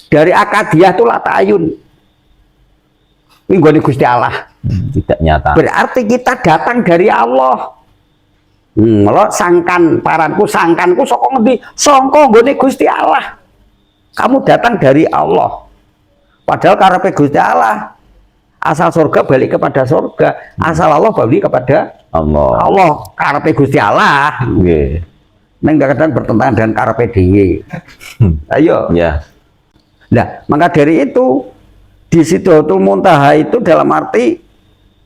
Dari Akadiah itu Lata Ayun. Ini gone Gusti Allah. Tidak nyata. Berarti kita datang dari Allah. Lo sangkanku saka ngendi? Sangka nggone Gusti Allah. Kamu datang dari Allah. Padahal karepe Gusti Allah. Asal surga balik kepada surga, asal Allah balik kepada Allah. Allah karepe Gusti Allah. Nggih. Neng kadang bertentangan dengan karepe dhewe. Ayo. Ya. Nah, maka dari itu di Sidratul Muntaha itu dalam arti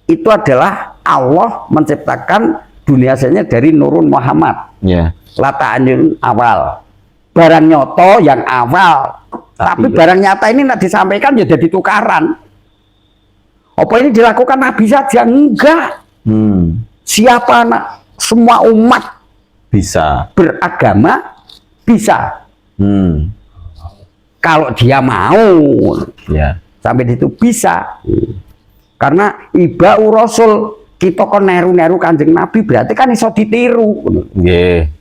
itu adalah Allah menciptakan dunia asalnya dari Nurun Muhammad. Ya. Lata Ayun awal. Barang nyoto yang awal. Tapi barang nyata ini nak disampaikan ya jadi tukaran. Apa ini dilakukan Nabi saja? Enggak. Siapa nak semua umat Bisa. beragama bisa. Kalau dia mau, Ya. sampai itu bisa. Karena iba Rasul kita kon neru-neru Kanjeng Nabi berarti kan iso ditiru. Nggih.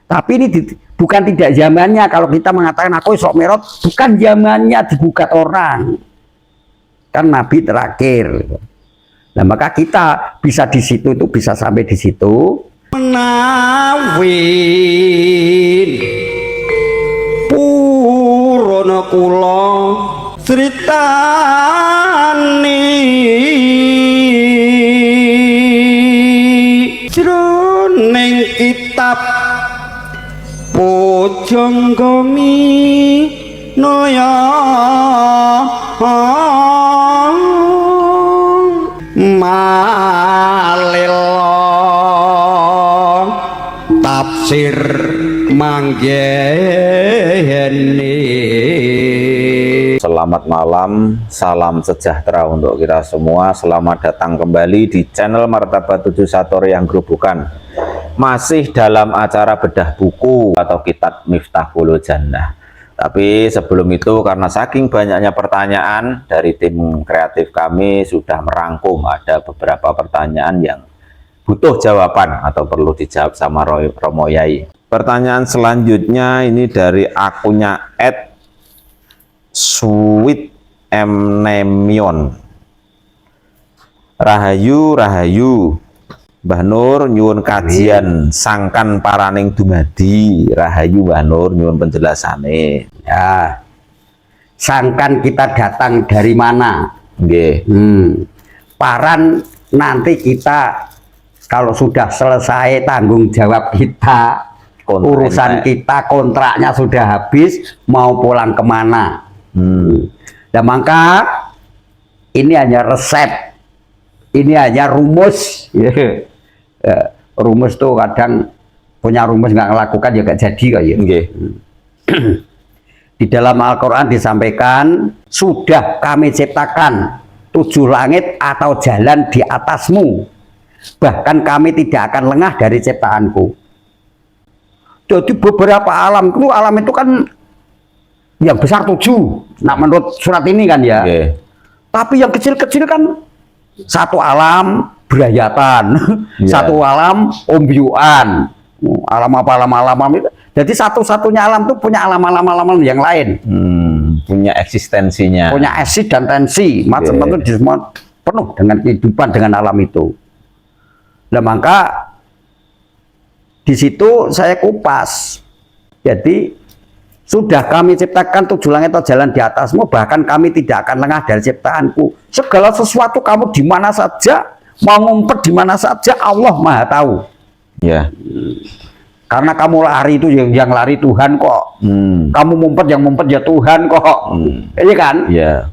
Tapi ini bukan tidak zamannya kalau kita mengatakan aku Isra Mi'raj, bukan zamannya digugat orang. Kan Nabi terakhir. Nah, maka kita bisa di situ itu bisa sampai di situ. Menawin purana kula critani jroning kitab Pujangga Minaya Malila tafsir manggeni. Selamat malam, salam sejahtera untuk kita semua. Selamat datang kembali di channel Martabat 7 Satori yang Grobogan. Masih dalam acara bedah buku atau kitab Miftahul Jannah. Tapi sebelum itu, karena saking banyaknya pertanyaan dari tim kreatif kami sudah merangkum, ada beberapa pertanyaan yang butuh jawaban atau perlu dijawab sama Romo Yai. Pertanyaan selanjutnya ini dari akunnya @sweetmnemion. Rahayu Rahayu Mbah Nur nyuwun kajian sangkan paraning dumadi. Rahayu Mbah Nur nyuwun penjelasane. Ya, sangkan kita datang dari mana? Nggih. Paran nanti kita kalau sudah selesai tanggung jawab kita, urusan kita, kontraknya sudah habis, mau pulang kemana? Dan maka ini hanya resep, ini hanya rumus. Rumus tuh kadang punya rumus nggak ngelakukan ya nggak jadi kayak. Di dalam Al-Quran disampaikan, sudah kami ciptakan 7 langit atau jalan di atasmu, bahkan kami tidak akan lengah dari ciptaanku. Jadi beberapa alam itu kan yang besar 7, nah menurut surat ini kan ya. Tapi yang kecil-kecil kan satu alam berayatan, satu alam ombyuan, alam apa alam itu. Jadi satu-satunya alam itu punya alam-alam yang lain, punya eksistensinya, punya eksis dan tensi, macam-macam di semua penuh dengan kehidupan dengan alam itu. Nah maka di situ saya kupas. Jadi sudah kami ciptakan 7 langit atau jalan di atasmu, bahkan kami tidak akan lengah dari ciptaanku. Segala sesuatu kamu di mana saja, mau ngumpet di mana saja, Allah Maha tahu. Ya. Karena kamu lari itu yang lari Tuhan kok. Kamu ngumpet yang ngumpet ya Tuhan kok. Iya kan? Iya.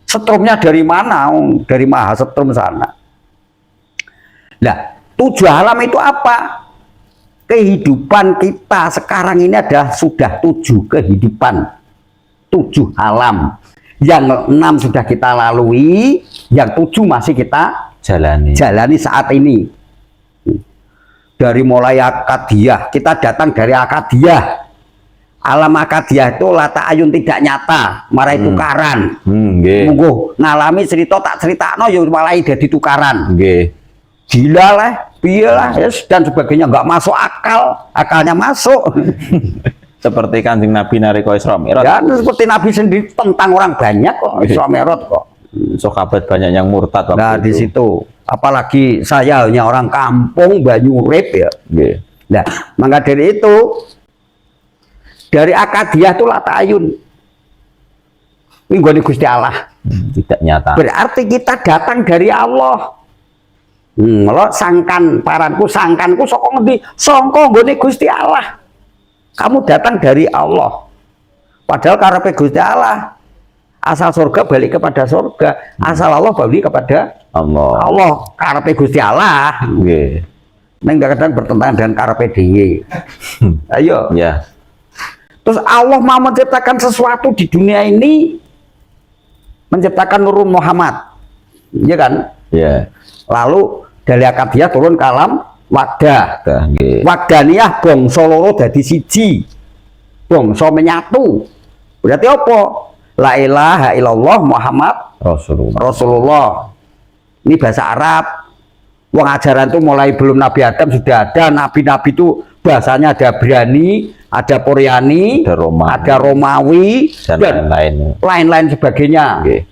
Setrumnya dari mana? Dari Maha Setrum sana. Nah, 7 alam itu apa? Kehidupan kita sekarang ini adalah sudah 7 kehidupan, 7 alam. Yang 6 sudah kita lalui, yang 7 masih kita jalani saat ini. Dari mulai Akadiah, kita datang dari Akadiah. Alam Akadiah itu Lata Ayun tidak nyata, marai tukaran. Mungguh ngalami cerita tak critakno ya malah jadi tukaran. Gila lah, piye lah, dan sebagainya, nggak masuk akal, akalnya masuk. seperti Kanjeng Nabi nariko Isra Mi'raj. Ya seperti Nabi sendiri tentang orang banyak kok Isra Mi'raj kok. Sahabat banyak yang murtad waktu Nah di itu. situ, apalagi saya hanya orang kampung Banyurip ya. Nggih. Nah, maka dari itu dari akadiah itu latayun. Ini gue Gusti Allah. Tidak nyata. Berarti kita datang dari Allah. Lo sangkanku saka ngendi? Sangka nggone Gusti Allah. Kamu datang dari Allah. Padahal karepe Gusti Allah. Asal surga balik kepada surga, asal Allah balik kepada Allah. Allah. Karepe Gusti Allah. Nggih. Neng kadang bertentangan dengan karepe dhewe. Ayo. Ya. Terus Allah mau menciptakan sesuatu di dunia ini, menciptakan Nurul Muhammad, ya kan? Ya. Lalu dari akadiah turun ke alam wadah. Nggih. Wahdaniyah bangsa loro dadi siji, bangsa menyatu. Berarti apa? La ilaha illallah Muhammad Rasulullah. Ini bahasa Arab. Wong ajaran itu mulai belum Nabi Adam sudah ada. Nabi-nabi itu bahasanya ada Ibrani, ada Koreani, ada Romawi, dan lain-lain sebagainya. Okay.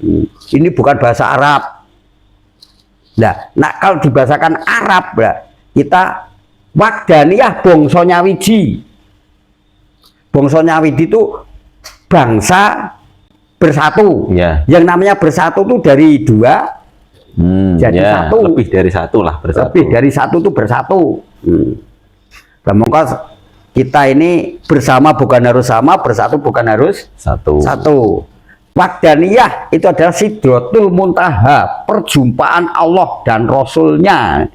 Ini bukan bahasa Arab. Nah, kalau dibahasakan Arab, kita wahdaniyah bangsa nyawiji. Bangsa nyawiji itu bangsa bersatu. Ya. Yang namanya bersatu itu dari dua jadi ya, satu. Lebih dari satu lah bersatu. Lebih dari satu itu bersatu. Semoga kita ini bersama bukan harus sama, bersatu bukan harus satu. Wahdaniyah itu adalah Sidratul Muntaha, perjumpaan Allah dan Rasulnya.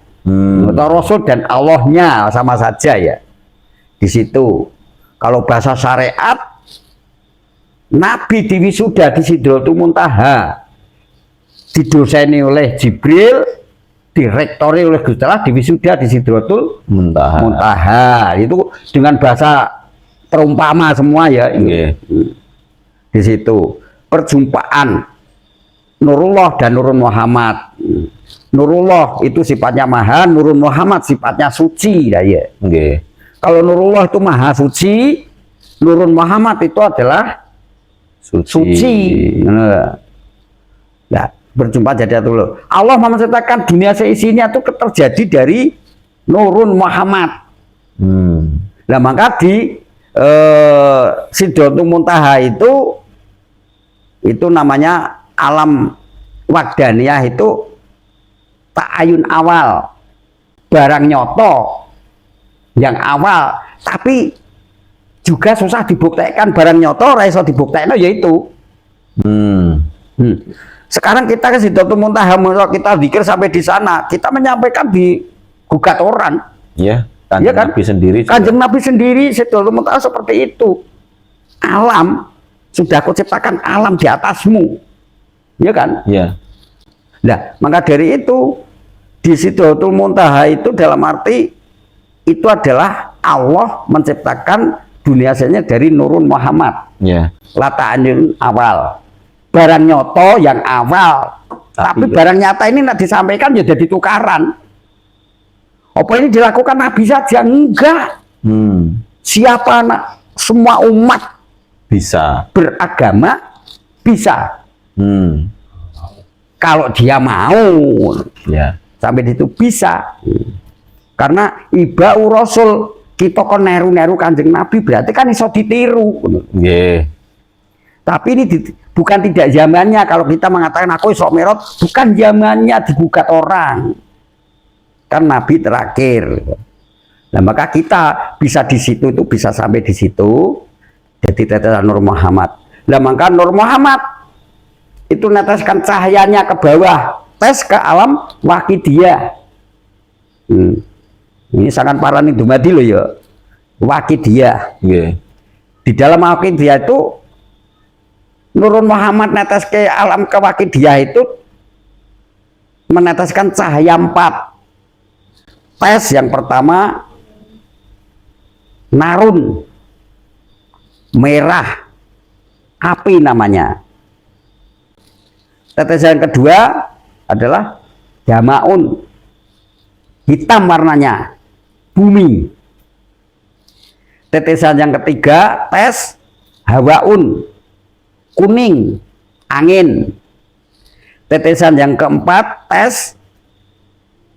Atau Rasul dan Allahnya sama saja ya. Di situ. Kalau bahasa syariat, Nabi diwisuda di Sidratul Muntaha, didoseni oleh Jibril, direktori oleh Gusti Allah, diwisuda di Sidratul Muntaha. Itu dengan bahasa terumpama semua ya. Di situ perjumpaan Nurullah dan Nurul Muhammad. Nurullah itu sifatnya maha, Nurul Muhammad sifatnya suci ya. Kalau Nurullah itu maha suci, Nurul Muhammad itu adalah suci. Nah, berjumpa jadi dulu. Allah menciptakan dunia seisinya itu terjadi dari Nurul Muhammad. Nah, maka di Sidratul Muntaha itu namanya alam wahdaniyah, itu ta'ayun awal, barang nyoto yang awal, tapi juga susah dibuktikan. Barang nyoto raiso dibuktikan yaitu sekarang kita ke Sidratul Muntaha, kita zikir sampai di sana, kita menyampaikan di gugat orang. Ya, ya kan? Nabi sendiri. Kanjeng Nabi sendiri Sidratul Muntaha seperti itu. Alam sudah aku ciptakan alam di atasmu. Ya kan? Ya. Nah, maka dari itu di Sidratul Muntaha itu dalam arti itu adalah Allah menciptakan dunia seisinya dari Nurul Muhammad. Ya. Lata'anyun awal. Barang nyoto yang awal. Tapi barang nyata ini nak disampaikan ya jadi tukaran. Apa ini dilakukan Nabi saja? Enggak. Siapa semua umat bisa beragama bisa. Kalau dia mau. Ya. Sampai itu bisa. Karena ibau Rasul, kita kon neru-neru Kanjeng Nabi berarti kan iso ditiru. Tapi ini bukan tidak zamannya. Kalau kita mengatakan aku Isra Mi'raj, bukan zamannya digugat orang. Kan Nabi terakhir. Nah, maka kita bisa di situ, itu bisa sampai di situ. Jadi tetesan Nur Muhammad. Nah, maka Nur Muhammad itu neteskan cahayanya ke bawah, tes ke alam wakidiyah. Ini sangat parah nih dumadi loh ya. Wakidiyah. Di dalam wakidiyah itu Nurul Muhammad netes ke alam kewakidiyah itu meneteskan cahaya 4. Tes yang pertama narun, merah, api namanya. Tetesan kedua adalah jamaun, hitam warnanya, bumi. Tetesan yang ketiga tes hawaun, kuning, angin. Tetesan yang keempat tes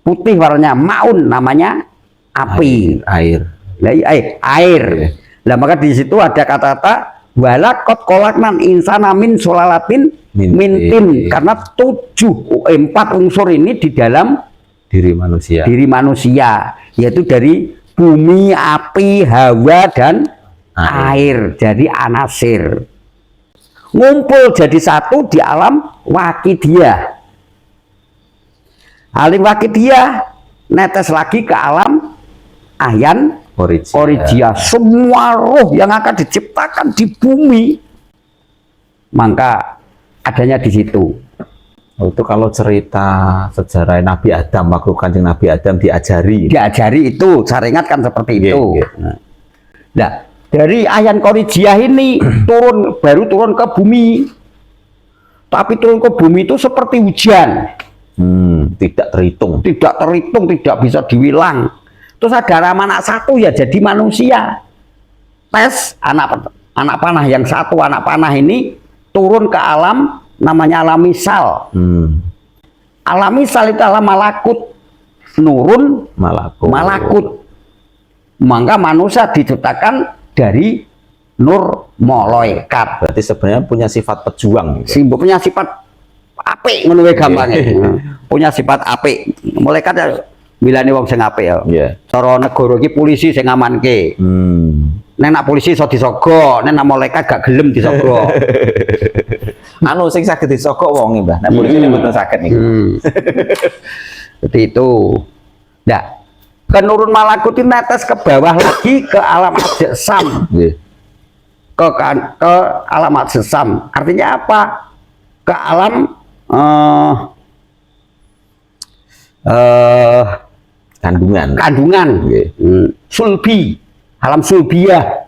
putih warnanya maun, namanya api. Air. Air. Nah, maka di situ ada kata-kata walakot kolaknan insana min solalatin mintin, karena 4 unsur ini di dalam Diri manusia. Yaitu dari bumi, api, hawa, dan air. Jadi anasir ngumpul jadi satu di alam wakidiyah. Alim wakidiyah netes lagi ke alam ahyan origia. Semua roh yang akan diciptakan di bumi maka adanya di situ. Itu kalau cerita sejarah Nabi Adam, makhluk Kanjeng Nabi Adam diajari itu, saya ingatkan seperti itu. Nah, dari ayan korijiah ini baru turun ke bumi. Tapi turun ke bumi itu seperti hujan. Tidak terhitung, tidak bisa diwilang. Terus ada anak satu ya jadi manusia. Tes anak panah yang satu, anak panah ini turun ke alam namanya alam misal. Alam misal itu alam malakut, nurun malakut. Maka manusia diciptakan dari nur malaikat. Berarti sebenarnya punya sifat pejuang. Punya sifat apik, menurut gampangnya. Punya sifat apik. Malaikat milane wong sing apik ya. Cara negara iki polisi sing ngamanke. Nek nak polisi iso disogok, nek nak malaikat gak gelem disogok. Anu sing saged disogok wong Mbah. Nek polisi mboten saged niku. Seperti itu. Nah, ke nurun malakut ini netes ke bawah lagi ke alam ajsam. Ke alam ajsam. Artinya apa? Ke alam kandungan. Sulbi, alam sulbiyah.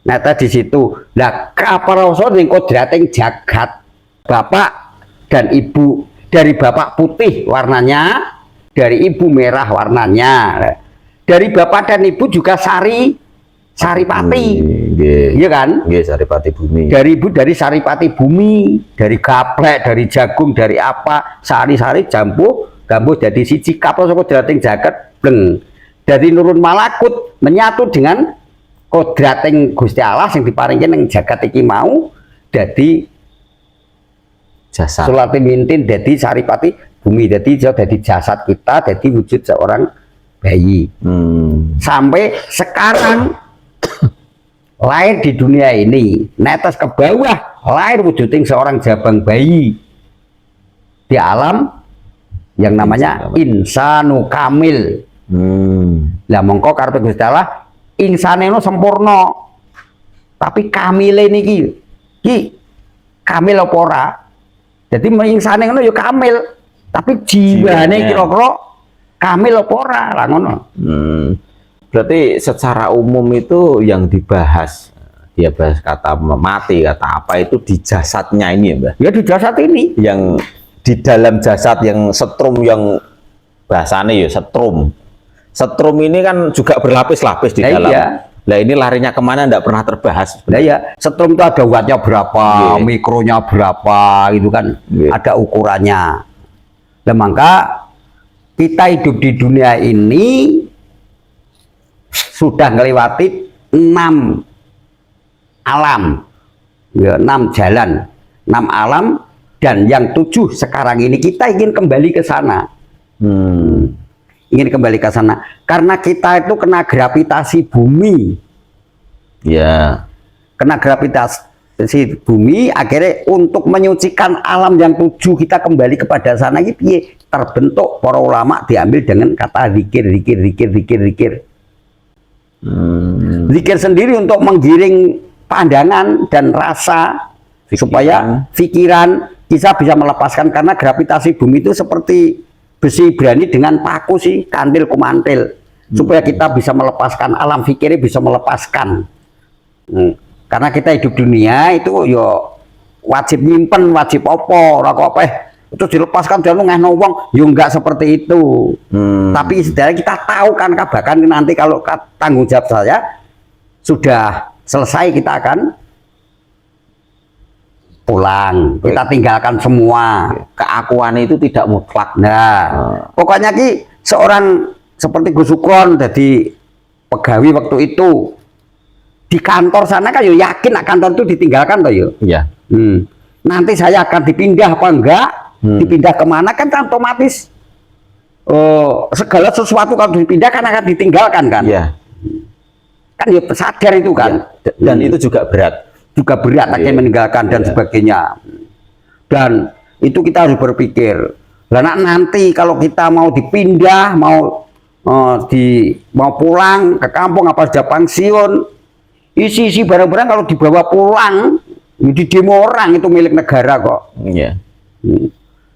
Nah, di situ lah kaparoso ning kodrating jagat, bapak dan ibu, dari bapak putih warnanya, dari ibu merah warnanya, dari bapak dan ibu juga saripati, iya kan? Saripati bumi. Dari ibu dari saripati bumi, dari gaplek, dari jagung, dari apa, sari-sari jambu jadi siji kaparoso kodrating jagat bleng. Dari nurun malakut menyatu dengan kodrating Gusti Allah yang diparingkan yang jagat iki mau jadi jasad. Sulati mintin jadi saripati bumi, jadi jasad kita, jadi wujud seorang bayi. Sampai sekarang lahir di dunia ini, netes ke bawah lahir wujuding seorang jabang bayi di alam yang namanya insanu kamil. Lah mongko karepe Gusti Allah insane no sempurna. Tapi kamile niki kamil apa ora? Jadi insane ngono ya kamil, tapi jiwane kira-kira kamil apa ora lah ngono. Berarti secara umum itu yang dibahas, dia bahas kata mati, kata apa itu di jasadnya ini ya Mbak? Ya di jasad ini. Yang di dalam jasad yang setrum, yang bahasanya ya setrum. Setrum ini kan juga berlapis-lapis di dalam. Nah ini larinya kemana nggak pernah terbahas. Nah ya, setrum itu ada wattnya berapa, mikronya berapa, gitu kan, ada ukurannya. Nah maka kita hidup di dunia ini sudah melewati 6 alam, ya, 6 jalan, 6 alam, dan yang 7 sekarang ini kita ingin kembali ke sana. Ingin kembali ke sana karena kita itu kena gravitasi bumi. Ya, kena gravitasi bumi, akhirnya untuk menyucikan alam yang 7 kita kembali kepada sana gitu, terbentuk para ulama diambil dengan kata zikir. Zikir sendiri untuk menggiring pandangan dan rasa supaya pikiran kita bisa melepaskan, karena gravitasi bumi itu seperti besi berani dengan paku sih, kantil kumantil, supaya kita bisa melepaskan alam fikirnya, bisa melepaskan. Karena kita hidup dunia itu yo wajib nyimpen, wajib opo, apa itu dilepaskan jangan ngeh wong, yo enggak seperti itu. Tapi istilahnya kita tahu kan, kabakan nanti kalau tanggung jawab saya sudah selesai kita akan pulang, kita tinggalkan semua. Keakuan itu tidak mutlak. Nah, pokoknya ki seorang seperti Gus Sukron jadi pegawai waktu itu di kantor sana kan yo yakin nak kantor itu ditinggalkan toh yo. Iya. Nanti saya akan dipindah apa enggak, dipindah kemana kan otomatis segala sesuatu kalau dipindah kan akan ditinggalkan kan. Iya. Kan ya sadar itu kan. Ya. Dan itu juga berat. Juga berat akan meninggalkan dan sebagainya. Dan itu kita harus berpikir. Lah nanti kalau kita mau dipindah, mau pulang ke kampung apa sudah pensiun, isi barang-barang kalau dibawa pulang di demo orang itu milik negara kok. Iya.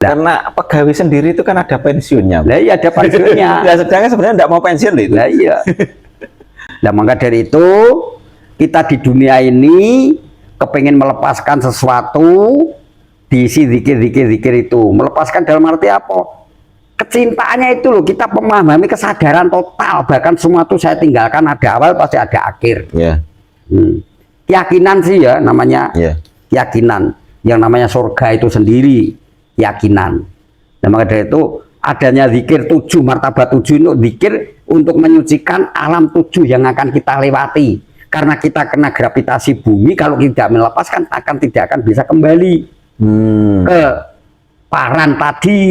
Karena pegawai sendiri itu kan ada pensiunnya. Lah iya ada pensiunnya. Ya sedangkan sebenarnya tidak mau pensiun itu. Lah iya. Nah maka dari itu kita di dunia ini kepengen melepaskan sesuatu, diisi zikir itu. Melepaskan dalam arti apa? Kecintaannya itu loh, kita memahami kesadaran total, bahkan semua itu saya tinggalkan, ada awal pasti ada akhir. Yeah. Keyakinan sih ya namanya. Yeah. Keyakinan. Yang namanya surga itu sendiri keyakinan. Nah maka dari itu adanya zikir 7, martabat 7 itu zikir untuk menyucikan alam 7 yang akan kita lewati. Karena kita kena gravitasi bumi, kalau tidak melepaskan tidak akan bisa kembali ke paran tadi.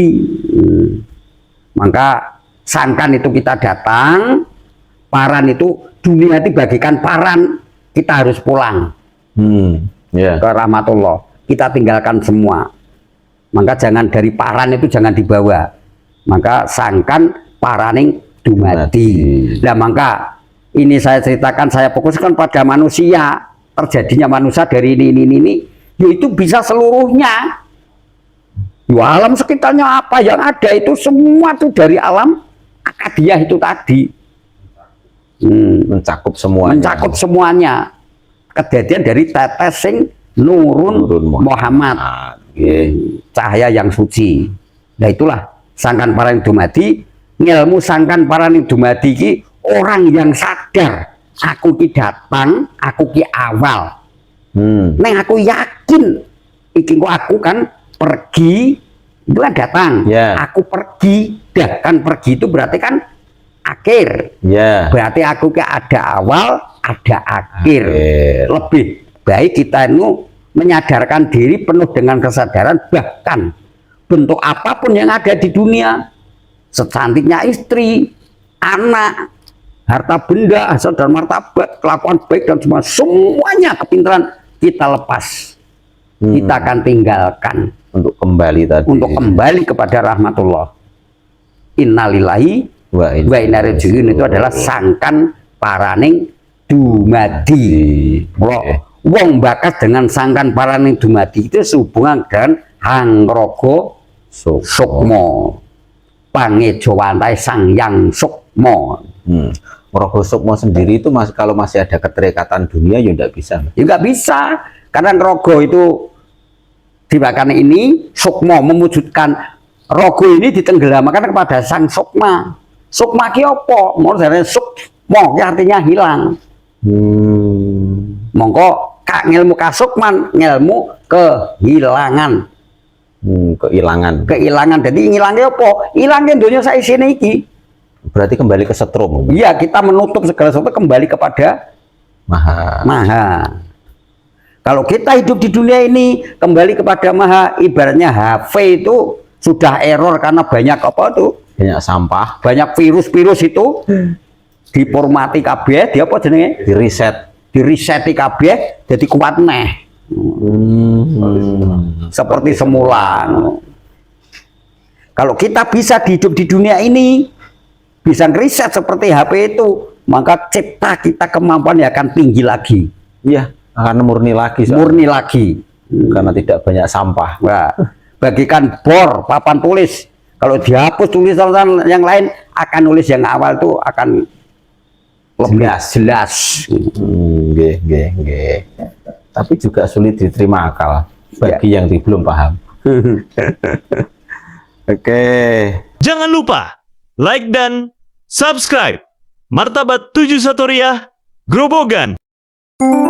Maka sangkan itu kita datang, paran itu dunia itu bagikan paran, kita harus pulang ke rahmatullah. Kita tinggalkan semua. Maka jangan dari paran itu jangan dibawa. Maka sangkan paraning dumadi. Nah maka ini saya ceritakan, saya fokuskan pada manusia, terjadinya manusia dari ini, yaitu bisa seluruhnya. Ya, alam sekitarnya apa yang ada itu semua itu dari alam akadiah itu tadi. Mencakup semuanya. Mencakup semuanya. Kejadian dari tetes sing nurun Muhammad. Cahaya yang suci. Nah itulah sangkan paraning dumadi, ngilmu sangkan paraning dumadi ki orang yang sadar aku ki datang, aku ki awal. Neng aku yakin iki kok aku kan pergi itu kan datang. Aku pergi, kan pergi itu berarti kan akhir. Berarti aku ki ada awal, ada akhir. Lebih baik kita itu menyadarkan diri penuh dengan kesadaran, bahkan bentuk apapun yang ada di dunia, secantiknya istri, anak, harta benda, asal dan martabat, kelakuan baik dan semuanya kepintaran kita lepas. Kita akan tinggalkan untuk kembali tadi. Untuk kembali kepada rahmatullah. Innalillahi wa inna ilaihi raji'un itu adalah sangkan paraning dumadi. Wong bakas dengan sangkan paraning dumadi itu sehubungan dengan hangrogo sukmo. Pangejowantai sang yang sukmo. Rogo sukmo sendiri itu kalau masih ada keterikatan dunia ya tidak bisa. Ya nggak bisa, karena rogo itu dibakar ini sukmo memwujudkan rogo ini ditenggelamkan kepada sang sukma. Sukma ki apa? Mau dari sukmo artinya hilang. Mongko kak ngilmu kasukman, ngilmu kehilangan. Kehilangan. Jadi ngilangnya apa? Hilangnya dunia saya sini iki. Berarti kembali ke setrum. Iya, kita menutup segala sesuatu kembali kepada Maha. Kalau kita hidup di dunia ini kembali kepada Maha, ibaratnya HP itu sudah error karena banyak apa tuh? Banyak sampah, banyak virus-virus itu diformati kabeh, dia apa jenenge? Diriseti kabeh jadi kuat neh. Seperti semula. Kalau kita bisa hidup di dunia ini, bisa ngeriset seperti HP itu, maka cipta kita kemampuan akan tinggi lagi. Iya, akan murni lagi. Murni lagi. Karena tidak banyak sampah. Nah, bagikan bor, papan tulis. Kalau dihapus tulisan yang lain, akan nulis yang awal itu akan lebih jelas. Tapi juga sulit diterima akal bagi yang belum paham. Oke. Jangan lupa like dan subscribe Martabat 7 Satoriah Grobogan. Wassalamualaikum.